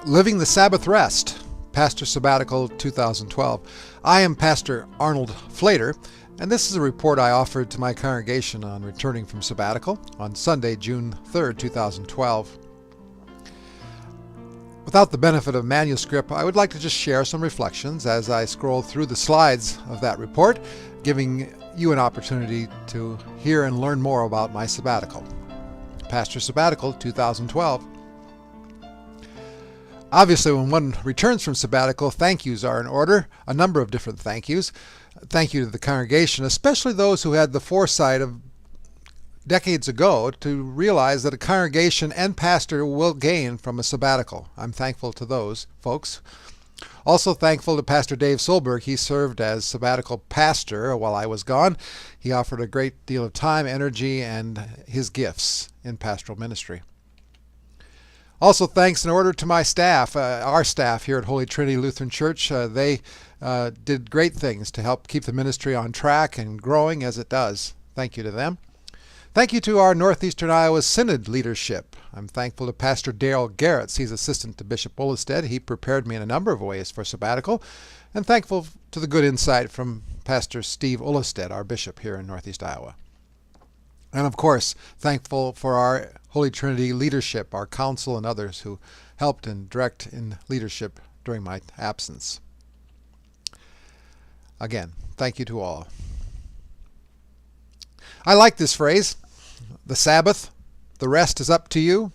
Living the Sabbath Rest, Pastor Sabbatical 2012. I am Pastor Arnold Flater, and this is a report I offered to my congregation on returning from sabbatical on Sunday, June 3rd, 2012. Without the benefit of manuscript, I would like to just share some reflections as I scroll through the slides of that report, giving you an opportunity to hear and learn more about my sabbatical. Pastor Sabbatical 2012. Obviously, when one returns from sabbatical, thank yous are in order, a number of different thank yous. Thank you to the congregation, especially those who had the foresight of decades ago to realize that a congregation and pastor will gain from a sabbatical. I'm thankful to those folks. Also thankful to Pastor Dave Solberg. He served as sabbatical pastor while I was gone. He offered a great deal of time, energy, and his gifts in pastoral ministry. Also thanks in order to my staff, our staff here at Holy Trinity Lutheran Church. They did great things to help keep the ministry on track and growing as it does. Thank you to them. Thank you to our Northeastern Iowa Synod leadership. I'm thankful to Pastor Darrell Garretts. He's assistant to Bishop Olestead. He prepared me in a number of ways for sabbatical. And thankful to the good insight from Pastor Steve Olestead, our bishop here in Northeast Iowa. And of course, thankful for our Holy Trinity leadership, our council and others who helped and direct in leadership during my absence. Again, thank you to all. I like this phrase, the Sabbath, the rest is up to you.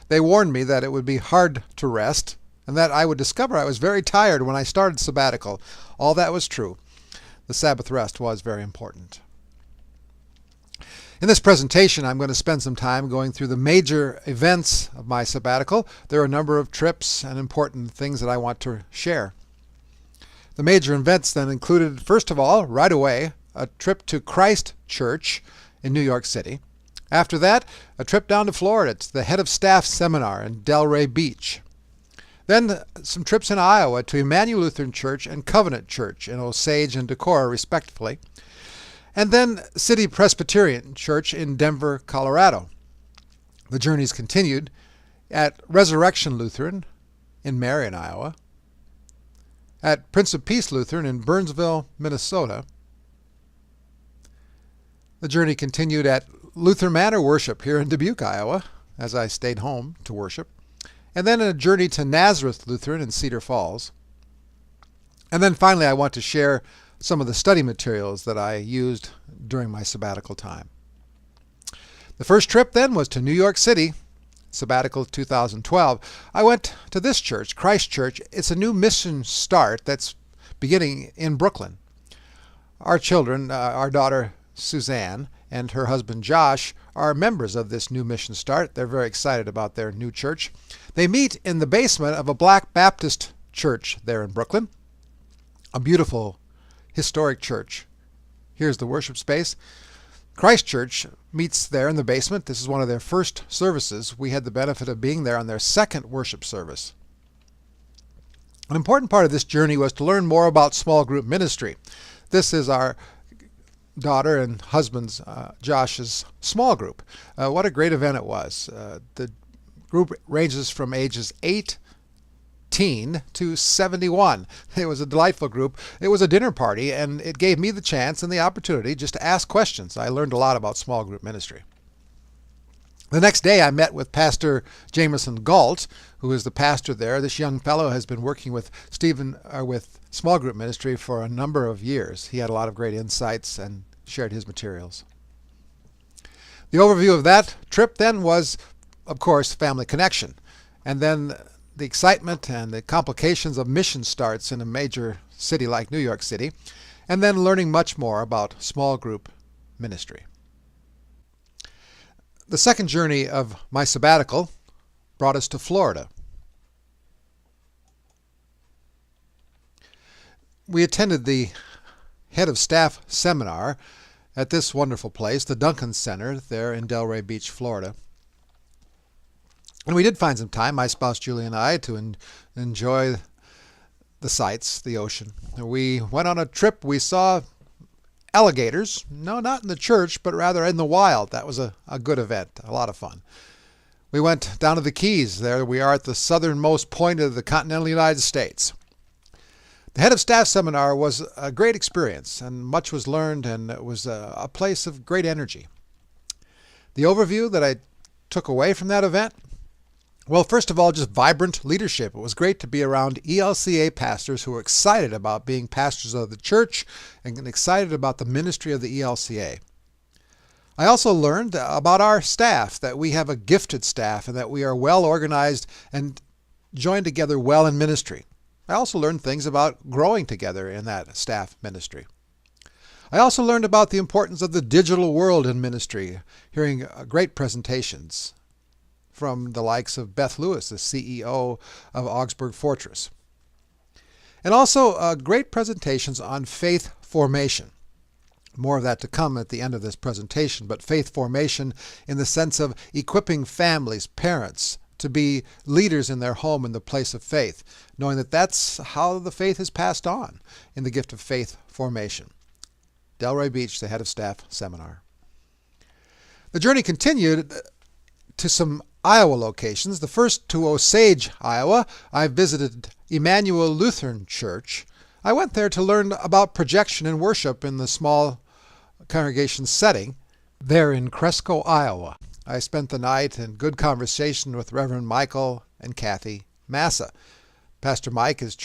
They warned me that it would be hard to rest and that I would discover I was very tired when I started sabbatical. All that was true. The Sabbath rest was very important. In this presentation, I'm going to spend some time going through the major events of my sabbatical. There are a number of trips and important things that I want to share. The major events then included, first of all, right away, a trip to Christ Church in New York City. After that, a trip down to Florida to the Head of Staff Seminar in Delray Beach. Then some trips in Iowa to Emmanuel Lutheran Church and Covenant Church in Osage and Decorah, respectively. And then City Presbyterian Church in Denver, Colorado. The journeys continued at Resurrection Lutheran in Marion, Iowa, at Prince of Peace Lutheran in Burnsville, Minnesota. The journey continued at Luther Manor Worship here in Dubuque, Iowa, as I stayed home to worship. And then a journey to Nazareth Lutheran in Cedar Falls. And then finally, I want to share some of the study materials that I used during my sabbatical time. The first trip then was to New York City, sabbatical 2012. I went to this church, Christ Church. It's a new mission start that's beginning in Brooklyn. Our children, our daughter Suzanne and her husband Josh, are members of this new mission start. They're very excited about their new church. They meet in the basement of a Black Baptist church there in Brooklyn, a beautiful historic church. Here's the worship space. Christ Church meets there in the basement. This is one of their first services. We had the benefit of being there on their second worship service. An important part of this journey was to learn more about small group ministry. This is our daughter and husband's, Josh's, small group. What a great event it was. The group ranges from ages 18 to 71. It was a delightful group. It was a dinner party, and it gave me the chance and the opportunity just to ask questions. I learned a lot about small group ministry. The next day, I met with Pastor Jameson Galt, who is the pastor there. This young fellow has been working with with small group ministry for a number of years. He had a lot of great insights and shared his materials. The overview of that trip then was, of course, family connection, and then the excitement and the complications of mission starts in a major city like New York City, and then learning much more about small group ministry. The second journey of my sabbatical brought us to Florida. We attended the Head of Staff Seminar at this wonderful place, the Duncan Center, there in Delray Beach, Florida. And we did find some time, my spouse Julie and I, to enjoy the sights, the ocean. We went on a trip. We saw alligators. No, not in the church, but rather in the wild. That was a good event, a lot of fun. We went down to the Keys. There we are at the southernmost point of the continental United States. The Head of Staff Seminar was a great experience, and much was learned, and it was a place of great energy. The overview that I took away from that event? Well, first of all, just vibrant leadership. It was great to be around ELCA pastors who were excited about being pastors of the church and excited about the ministry of the ELCA. I also learned about our staff, that we have a gifted staff and that we are well organized and joined together well in ministry. I also learned things about growing together in that staff ministry. I also learned about the importance of the digital world in ministry, hearing great presentations from the likes of Beth Lewis, the CEO of Augsburg Fortress. And also great presentations on faith formation. More of that to come at the end of this presentation, but faith formation in the sense of equipping families, parents, to be leaders in their home in the place of faith, knowing that that's how the faith is passed on in the gift of faith formation. Delray Beach, the Head of Staff Seminar. The journey continued to some Iowa locations. The first to Osage, Iowa. I visited Emmanuel Lutheran Church. I went there to learn about projection and worship in the small congregation setting there in Cresco, Iowa. I spent the night in good conversation with Reverend Michael and Kathy Massa. Pastor Mike is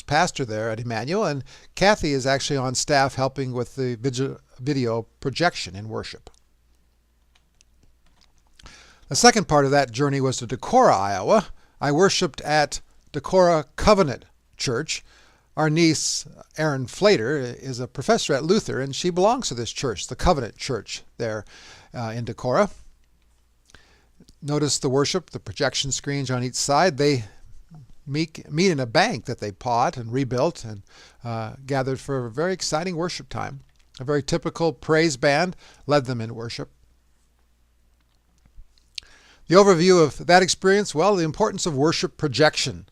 pastor there at Emmanuel, and Kathy is actually on staff helping with the video projection in worship. The second part of that journey was to Decorah, Iowa. I worshiped at Decorah Covenant Church. Our niece, Erin Flater, is a professor at Luther, and she belongs to this church, the Covenant Church there in Decorah. Notice the worship, the projection screens on each side. They meet in a bank that they bought and rebuilt and gathered for a very exciting worship time. A very typical praise band led them in worship. The overview of that experience, well, the importance of worship projection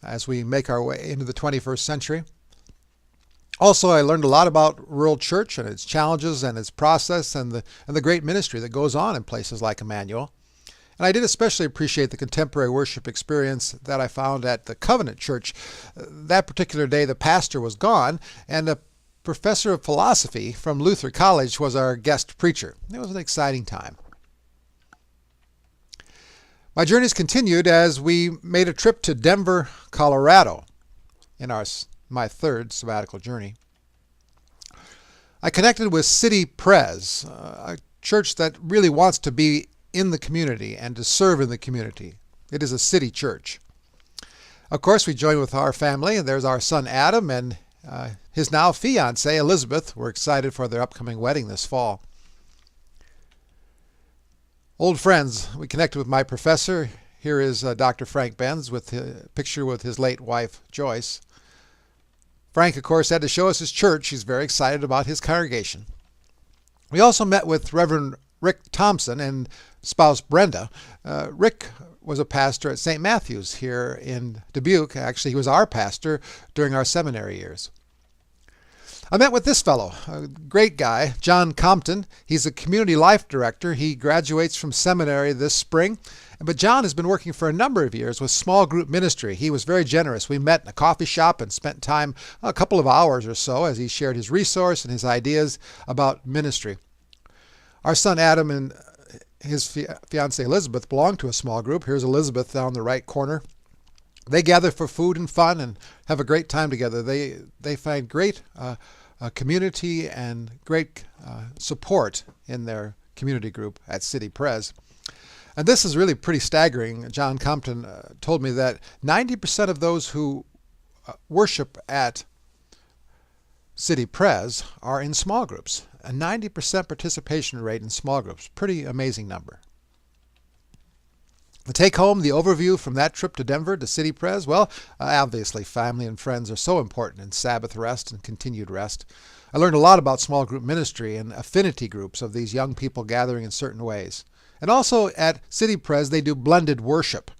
as we make our way into the 21st century. Also, I learned a lot about rural church and its challenges and its process and the great ministry that goes on in places like Emmanuel. And I did especially appreciate the contemporary worship experience that I found at the Covenant Church. That particular day, the pastor was gone, and a professor of philosophy from Luther College was our guest preacher. It was an exciting time. My journeys continued as we made a trip to Denver, Colorado in my third sabbatical journey. I connected with City Pres, a church that really wants to be in the community and to serve in the community. It is a city church. Of course, we joined with our family, and there's our son Adam and his now fiancée Elizabeth. We're excited for their upcoming wedding this fall. Old friends, we connected with my professor. Here is Dr. Frank Benz with a picture with his late wife, Joyce. Frank, of course, had to show us his church. He's very excited about his congregation. We also met with Reverend Rick Thompson and spouse Brenda. Rick was a pastor at St. Matthew's here in Dubuque. Actually, he was our pastor during our seminary years. I met with this fellow, a great guy, John Compton. He's a community life director. He graduates from seminary this spring. But John has been working for a number of years with small group ministry. He was very generous. We met in a coffee shop and spent time, a couple of hours or so, as he shared his resource and his ideas about ministry. Our son Adam and his fiancée Elizabeth belong to a small group. Here's Elizabeth down the right corner. They gather for food and fun and have a great time together. They find great community and great support in their community group at City Pres. And this is really pretty staggering. John Compton told me that 90% of those who worship at City Pres are in small groups. A 90% participation rate in small groups. Pretty amazing number. The take home, the overview from that trip to Denver to City Pres, well, obviously family and friends are so important in Sabbath rest and continued rest. I learned a lot about small group ministry and affinity groups of these young people gathering in certain ways. And also at City Pres, they do blended worship.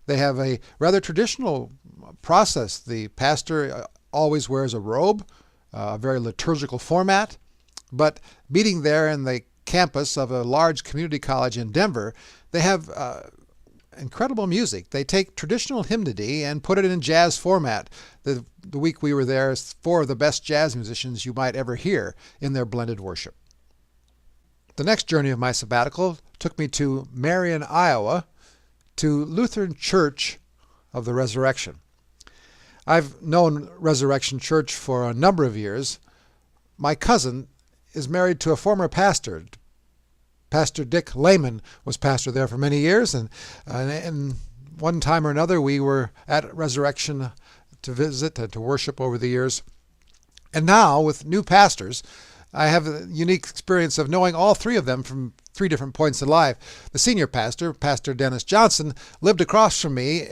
They have a rather traditional process. The pastor always wears a robe, a very liturgical format, but meeting there in the campus of a large community college in Denver, they have incredible music. They take traditional hymnody and put it in jazz format. The week we were there, 4 of the best jazz musicians you might ever hear in their blended worship. The next journey of my sabbatical took me to Marion, Iowa, to Lutheran Church of the Resurrection. I've known Resurrection Church for a number of years. My cousin is married to a former pastor. Pastor Dick Lehman was pastor there for many years, and one time or another we were at Resurrection to visit and to worship over the years. And now, with new pastors, I have a unique experience of knowing all 3 of them from 3 different points in life. The senior pastor, Pastor Dennis Johnson, lived across from me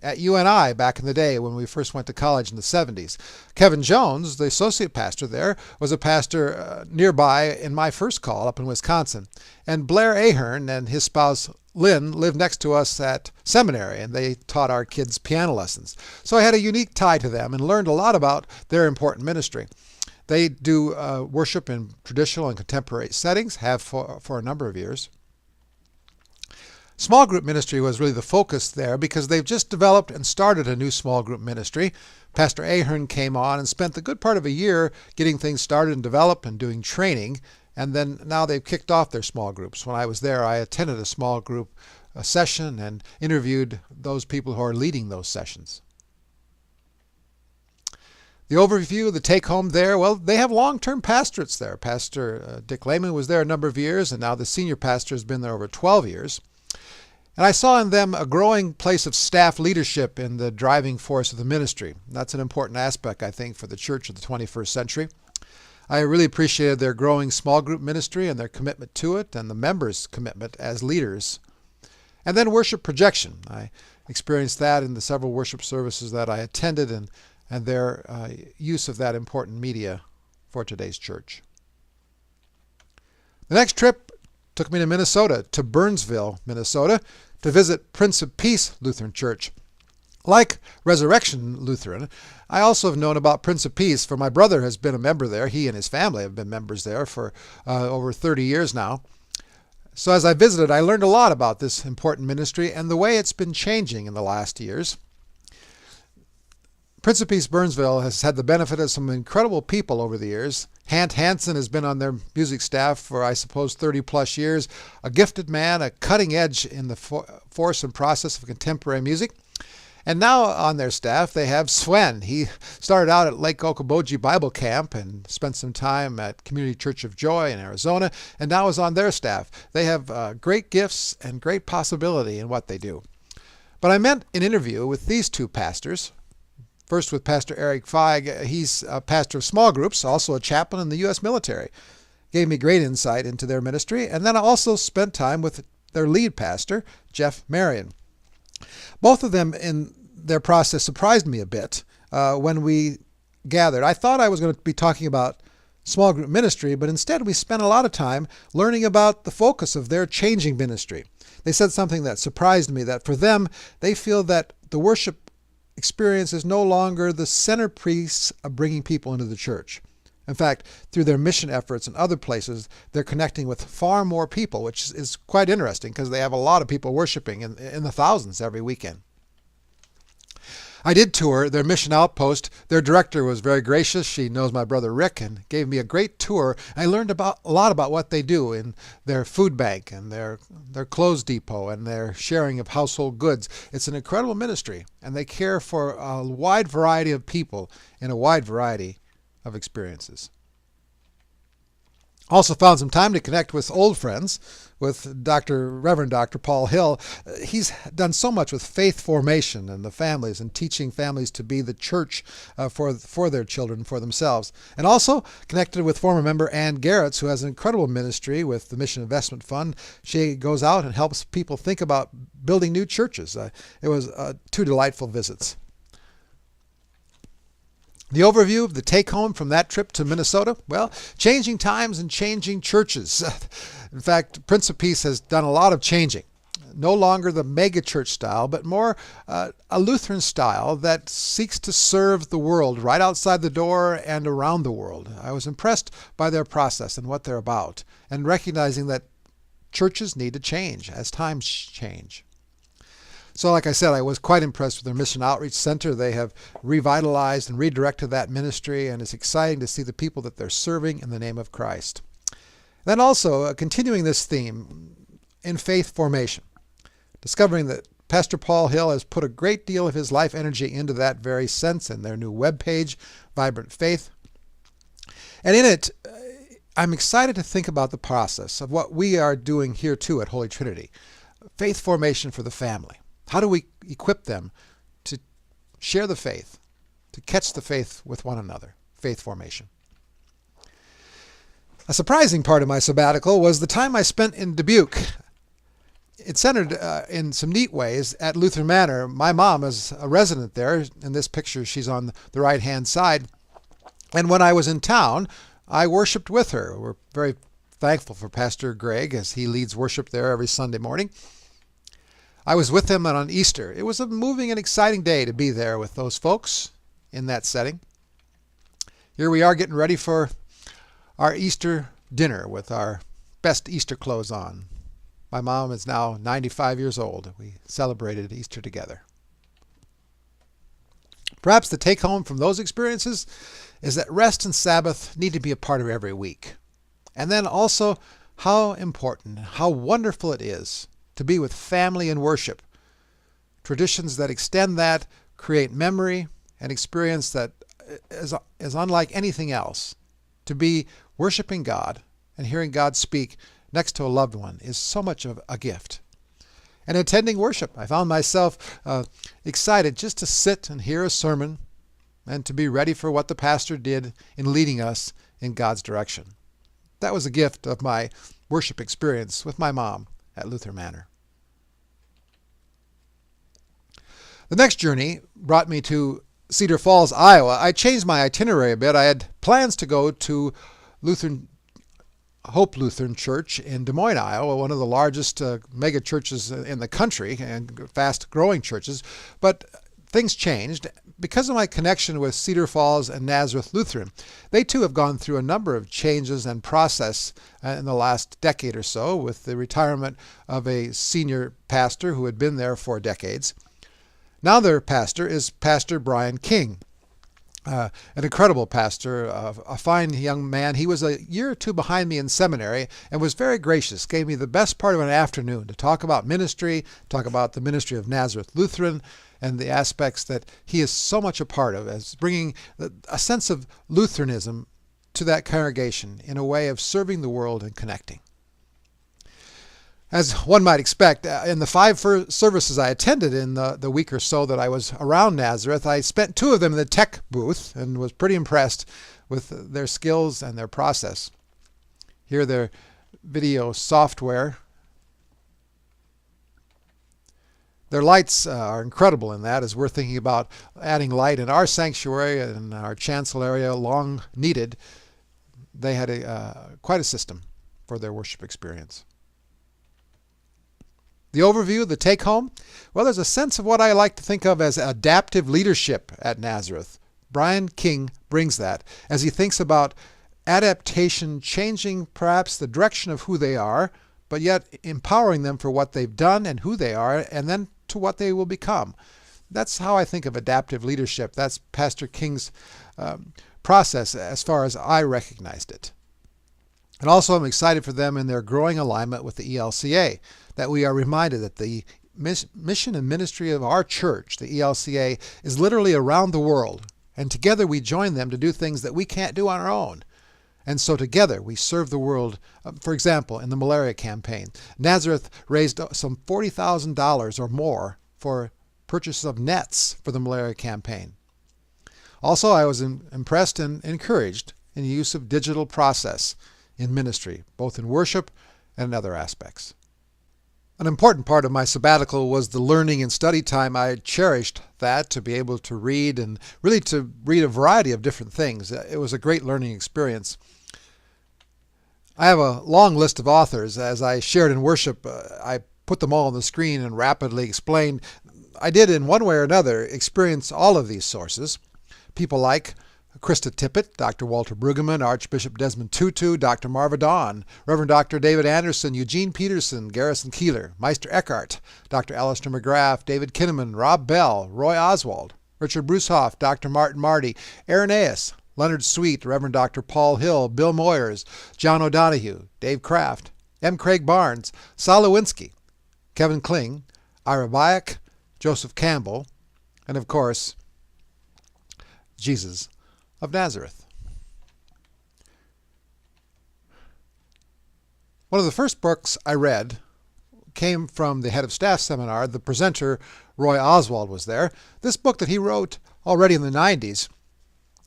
at UNI back in the day when we first went to college in the 70s. Kevin Jones, the associate pastor there, was a pastor nearby in my first call up in Wisconsin. And Blair Ahern and his spouse Lynn lived next to us at seminary, and they taught our kids piano lessons. So I had a unique tie to them and learned a lot about their important ministry. They do worship in traditional and contemporary settings, have for a number of years. Small group ministry was really the focus there because they've just developed and started a new small group ministry. Pastor Ahern came on and spent the good part of a year getting things started and developed and doing training, and then now they've kicked off their small groups. When I was there, I attended a small group session and interviewed those people who are leading those sessions. The overview, the take-home there, well, they have long-term pastorates there. Pastor Dick Lehman was there a number of years, and now the senior pastor has been there over 12 years. And I saw in them a growing place of staff leadership in the driving force of the ministry. That's an important aspect, I think, for the church of the 21st century. I really appreciated their growing small group ministry and their commitment to it and the members' commitment as leaders. And then worship projection. I experienced that in the several worship services that I attended and their use of that important media for today's church. The next trip took me to Minnesota, to Burnsville, Minnesota, to visit Prince of Peace Lutheran Church. Like Resurrection Lutheran, I also have known about Prince of Peace, for my brother has been a member there. He and his family have been members there for over 30 years now. So as I visited, I learned a lot about this important ministry and the way it's been changing in the last years. Prince of Peace Burnsville has had the benefit of some incredible people over the years. Hant Hansen has been on their music staff for, I suppose, 30 plus years. A gifted man, a cutting edge in the force and process of contemporary music. And now on their staff, they have Sven. He started out at Lake Okoboji Bible Camp and spent some time at Community Church of Joy in Arizona, and now is on their staff. They have great gifts and great possibility in what they do. But I met an interview with these 2 pastors. First with Pastor Eric Feig. He's a pastor of small groups, also a chaplain in the U.S. military. Gave me great insight into their ministry. And then I also spent time with their lead pastor, Jeff Marion. Both of them in their process surprised me a bit when we gathered. I thought I was going to be talking about small group ministry, but instead we spent a lot of time learning about the focus of their changing ministry. They said something that surprised me, that for them, they feel that the worship experience is no longer the centerpiece of bringing people into the church. In fact, through their mission efforts in other places, they're connecting with far more people, which is quite interesting because they have a lot of people worshiping in the thousands every weekend. I did tour their mission outpost. Their director was very gracious. She knows my brother Rick and gave me a great tour. I learned a lot about what they do in their food bank and their clothes depot and their sharing of household goods. It's an incredible ministry, and they care for a wide variety of people in a wide variety of experiences. Also found some time to connect with old friends, with Reverend Dr. Paul Hill. He's done so much with faith formation and the families and teaching families to be the church for their children, for themselves. And also connected with former member Ann Garretts, who has an incredible ministry with the Mission Investment Fund. She goes out and helps people think about building new churches. It was 2 delightful visits. The overview of the take-home from that trip to Minnesota, well, changing times and changing churches. In fact, Prince of Peace has done a lot of changing. No longer the mega church style, but more a Lutheran style that seeks to serve the world right outside the door and around the world. I was impressed by their process and what they're about, and recognizing that churches need to change as times change. So like I said, I was quite impressed with their Mission Outreach Center. They have revitalized and redirected that ministry, and it's exciting to see the people that they're serving in the name of Christ. Then also, continuing this theme in faith formation, discovering that Pastor Paul Hill has put a great deal of his life energy into that very sense in their new webpage, Vibrant Faith. And in it, I'm excited to think about the process of what we are doing here too at Holy Trinity. Faith formation for the family. How do we equip them to share the faith, to catch the faith with one another? Faith formation. A surprising part of my sabbatical was the time I spent in Dubuque. It centered in some neat ways at Lutheran Manor. My mom is a resident there. In this picture, she's on the right-hand side. And when I was in town, I worshiped with her. We're very thankful for Pastor Greg as he leads worship there every Sunday morning. I was with him on Easter. It was a moving and exciting day to be there with those folks in that setting. Here we are getting ready for our Easter dinner with our best Easter clothes on. My mom is now 95 years old. We celebrated Easter together. Perhaps the take home from those experiences is that rest and Sabbath need to be a part of every week. And then also how important, how wonderful it is to be with family and worship. Traditions that extend that create memory and experience that is unlike anything else. To be worshiping God and hearing God speak next to a loved one is so much of a gift. And attending worship, I found myself excited just to sit and hear a sermon and to be ready for what the pastor did in leading us in God's direction. That was a gift of my worship experience with my mom at Lutheran Manor. The next journey brought me to Cedar Falls, Iowa. I changed my itinerary a bit. I had plans to go to Hope Lutheran Church in Des Moines, Iowa, one of the largest mega churches in the country and fast-growing churches. But things changed. Because of my connection with Cedar Falls and Nazareth Lutheran, they too have gone through a number of changes and process in the last decade or so, with the retirement of a senior pastor who had been there for decades. Now their pastor is Pastor Brian King, an incredible pastor, a fine young man. He was a year or two behind me in seminary and was very gracious, gave me the best part of an afternoon to talk about ministry, talk about the ministry of Nazareth Lutheran, and the aspects that he is so much a part of, as bringing a sense of Lutheranism to that congregation in a way of serving the world and connecting. As one might expect, in the 5 services I attended in the week or so that I was around Nazareth, I spent 2 of them in the tech booth and was pretty impressed with their skills and their process. Here their video software. Their lights are incredible in that, as we're thinking about adding light in our sanctuary and our chancel area, long needed. They had quite a system for their worship experience. The overview, the take-home, well, there's a sense of what I like to think of as adaptive leadership at Nazareth. Brian King brings that as he thinks about adaptation, changing perhaps the direction of who they are, but yet empowering them for what they've done and who they are, and then to what they will become. That's how I think of adaptive leadership. That's Pastor King's process as far as I recognized it. And also I'm excited for them in their growing alignment with the ELCA, that we are reminded that the mission and ministry of our church, the ELCA, is literally around the world. And together we join them to do things that we can't do on our own. And so together we serve the world. For example, in the malaria campaign, Nazareth raised some $40,000 or more for purchase of nets for the malaria campaign. Also, I was impressed and encouraged in the use of digital process in ministry, both in worship and in other aspects. An important part of my sabbatical was the learning and study time. I cherished that, to be able to read and really to read a variety of different things. It was a great learning experience. I have a long list of authors. As I shared in worship, I put them all on the screen and rapidly explained. I did, in one way or another, experience all of these sources. People like Krista Tippett, Dr. Walter Brueggemann, Archbishop Desmond Tutu, Dr. Marva Dawn, Reverend Dr. David Anderson, Eugene Peterson, Garrison Keeler, Meister Eckhart, Dr. Alistair McGrath, David Kinnaman, Rob Bell, Roy Oswald, Richard Brucehoff, Dr. Martin Marty, Irenaeus, Leonard Sweet, Reverend Dr. Paul Hill, Bill Moyers, John O'Donohue, Dave Kraft, M. Craig Barnes, Sal Lewinsky, Kevin Kling, Ira Bayek, Joseph Campbell, and of course, Jesus of Nazareth. One of the first books I read came from the head of staff seminar. The presenter, Roy Oswald, was there. This book that he wrote already in the 90s,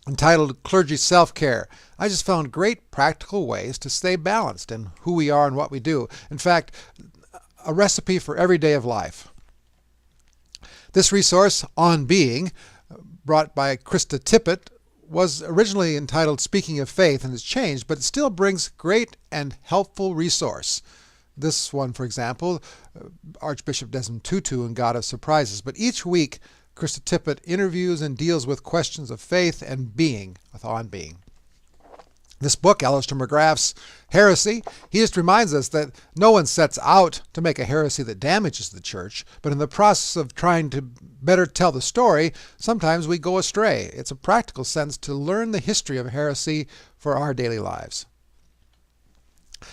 entitled Clergy Self-Care. I just found great practical ways to stay balanced in who we are and what we do. In fact, a recipe for every day of life. This resource, On Being, brought by Krista Tippett, was originally entitled Speaking of Faith and has changed, but it still brings great and helpful resource. This one, for example, Archbishop Desmond Tutu and God of Surprises. But each week, Krista Tippett interviews and deals with questions of faith and being, with On Being. This book, Alistair McGrath's Heresy, he just reminds us that no one sets out to make a heresy that damages the church, but in the process of trying to better tell the story, sometimes we go astray. It's a practical sense to learn the history of heresy for our daily lives.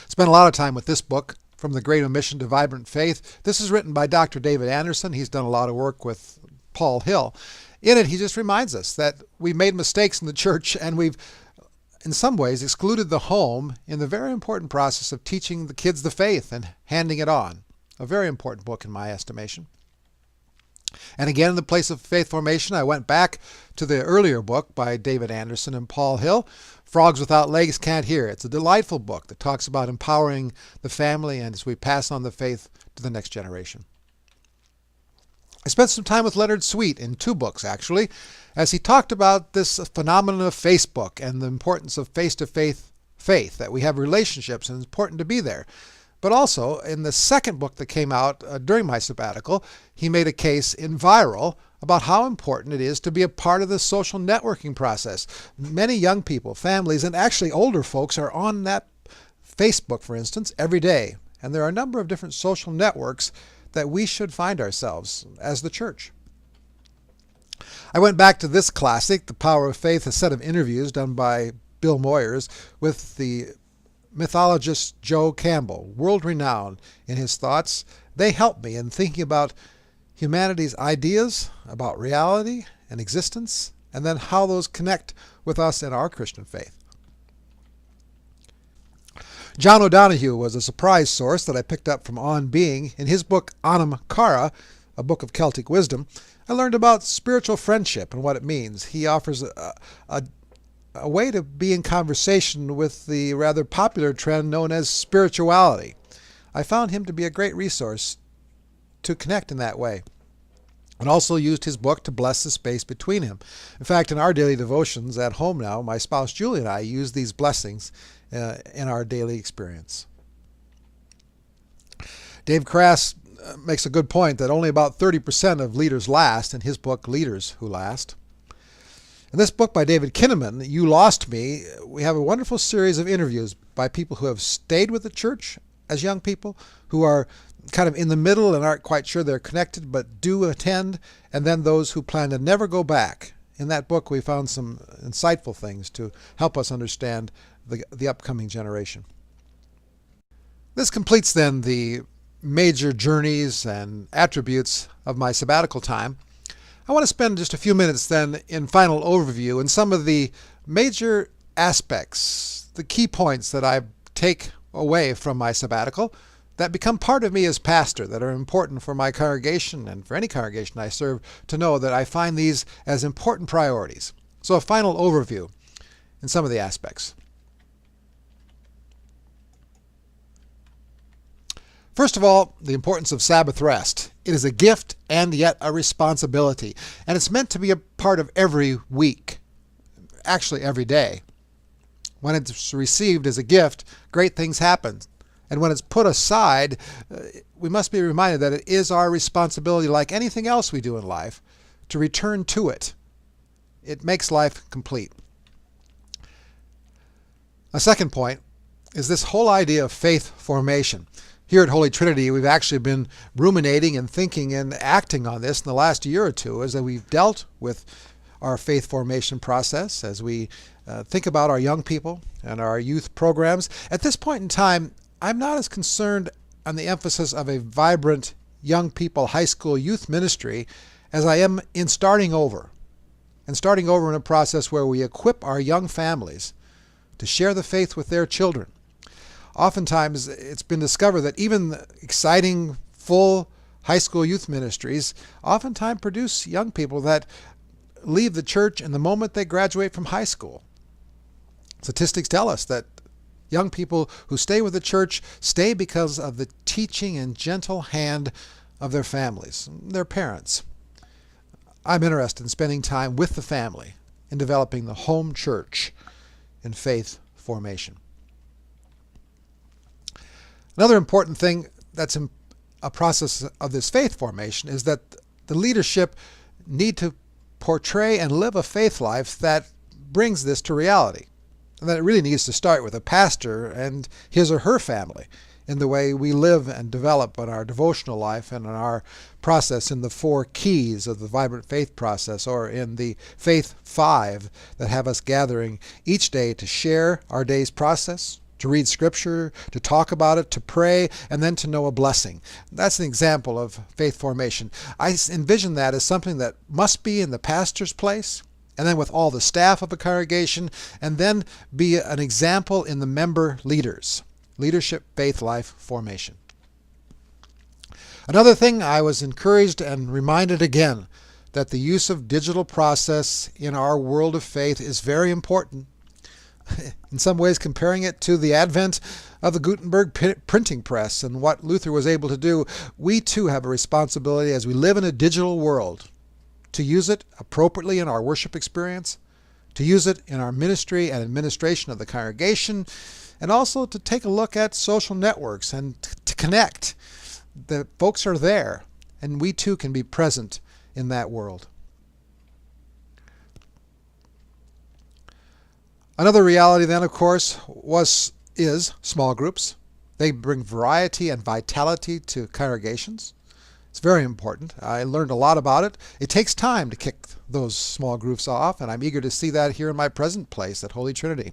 Spent a lot of time with this book, From the Great Omission to Vibrant Faith. This is written by Dr. David Anderson. He's done a lot of work with Paul Hill. In it, he just reminds us that we've made mistakes in the church and we've, in some ways, excluded the home in the very important process of teaching the kids the faith and handing it on. A very important book in my estimation. And again, in the place of faith formation, I went back to the earlier book by David Anderson and Paul Hill, Frogs Without Legs Can't Hear. It's a delightful book that talks about empowering the family and as we pass on the faith to the next generation. I spent some time with Leonard Sweet in 2 books, actually, as he talked about this phenomenon of Facebook and the importance of face-to-face faith, that we have relationships and it's important to be there. But also, in the second book that came out during my sabbatical, he made a case in Viral about how important it is to be a part of the social networking process. Many young people, families, and actually older folks are on that Facebook, for instance, every day. And there are a number of different social networks that we should find ourselves as the church. I went back to this classic, The Power of Faith, a set of interviews done by Bill Moyers with the mythologist Joe Campbell, world-renowned in his thoughts. They helped me in thinking about humanity's ideas, about reality and existence, and then how those connect with us in our Christian faith. John O'Donohue was a surprise source that I picked up from On Being. In his book Anam Cara, a book of Celtic wisdom, I learned about spiritual friendship and what it means. He offers a way to be in conversation with the rather popular trend known as spirituality. I found him to be a great resource to connect in that way, and also used his book to bless the space between him. In fact, in our daily devotions at home now, my spouse Julie and I use these blessings in our daily experience. Dave Crass makes a good point that only about 30% of leaders last, in his book, Leaders Who Last. In this book by David Kinnaman, You Lost Me, we have a wonderful series of interviews by people who have stayed with the church as young people, who are kind of in the middle and aren't quite sure they're connected but do attend, and then those who plan to never go back. In that book, we found some insightful things to help us understand the upcoming generation. This completes then the major journeys and attributes of my sabbatical time. I want to spend just a few minutes then in final overview and some of the major aspects, the key points that I take away from my sabbatical that become part of me as pastor, that are important for my congregation and for any congregation I serve to know that I find these as important priorities. So a final overview in some of the aspects. First of all, the importance of Sabbath rest. It is a gift and yet a responsibility, and it's meant to be a part of every week, actually every day. When it's received as a gift, great things happen. And when it's put aside, we must be reminded that it is our responsibility, like anything else we do in life, to return to it. It makes life complete. A second point is this whole idea of faith formation. Here at Holy Trinity, we've actually been ruminating and thinking and acting on this in the last year or two as we've dealt with our faith formation process, as we think about our young people and our youth programs. At this point in time, I'm not as concerned on the emphasis of a vibrant young people high school youth ministry as I am in starting over. And starting over in a process where we equip our young families to share the faith with their children. Oftentimes, it's been discovered that even exciting, full high school youth ministries oftentimes produce young people that leave the church in the moment they graduate from high school. Statistics tell us that young people who stay with the church stay because of the teaching and gentle hand of their families, their parents. I'm interested in spending time with the family in developing the home church in faith formation. Another important thing that's in a process of this faith formation is that the leadership need to portray and live a faith life that brings this to reality. And that it really needs to start with a pastor and his or her family in the way we live and develop in our devotional life and in our process in the 4 keys of the vibrant faith process, or in the faith 5 that have us gathering each day to share our day's process, to read scripture, to talk about it, to pray, and then to know a blessing. That's an example of faith formation. I envision that as something that must be in the pastor's place, and then with all the staff of a congregation, and then be an example in the member leaders. Leadership, faith, life, formation. Another thing, I was encouraged and reminded again that the use of digital process in our world of faith is very important. In some ways, comparing it to the advent of the Gutenberg printing press and what Luther was able to do, we too have a responsibility as we live in a digital world to use it appropriately in our worship experience, to use it in our ministry and administration of the congregation, and also to take a look at social networks and to connect. The folks are there, and we too can be present in that world. Another reality then, of course, is small groups. They bring variety and vitality to congregations. It's very important. I learned a lot about it. It takes time to kick those small groups off, and I'm eager to see that here in my present place at Holy Trinity.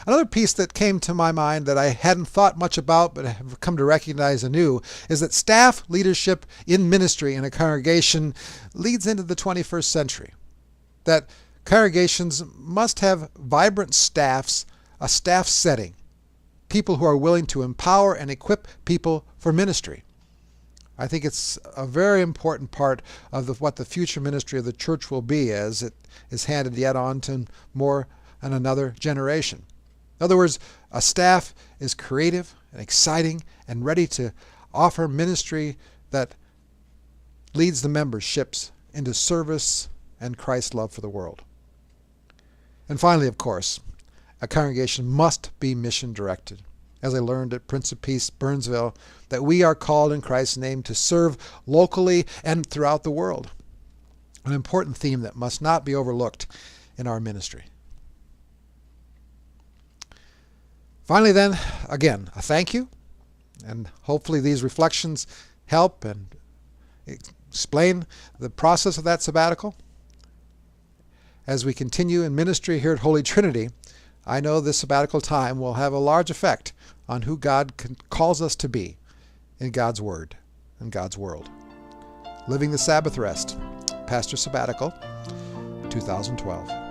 Another piece that came to my mind that I hadn't thought much about but have come to recognize anew is that staff leadership in ministry in a congregation leads into the 21st century. That congregations must have vibrant staffs, a staff setting, people who are willing to empower and equip people for ministry. I think it's a very important part of what the future ministry of the church will be as it is handed yet on to more and another generation. In other words, a staff is creative and exciting and ready to offer ministry that leads the memberships into service and Christ's love for the world. And finally, of course, a congregation must be mission directed. As I learned at Prince of Peace, Burnsville, that we are called in Christ's name to serve locally and throughout the world. An important theme that must not be overlooked in our ministry. Finally then, again, a thank you, and hopefully these reflections help and explain the process of that sabbatical. As we continue in ministry here at Holy Trinity, I know this sabbatical time will have a large effect on who God calls us to be in God's Word and God's world. Living the Sabbath Rest, Pastor Sabbatical, 2012.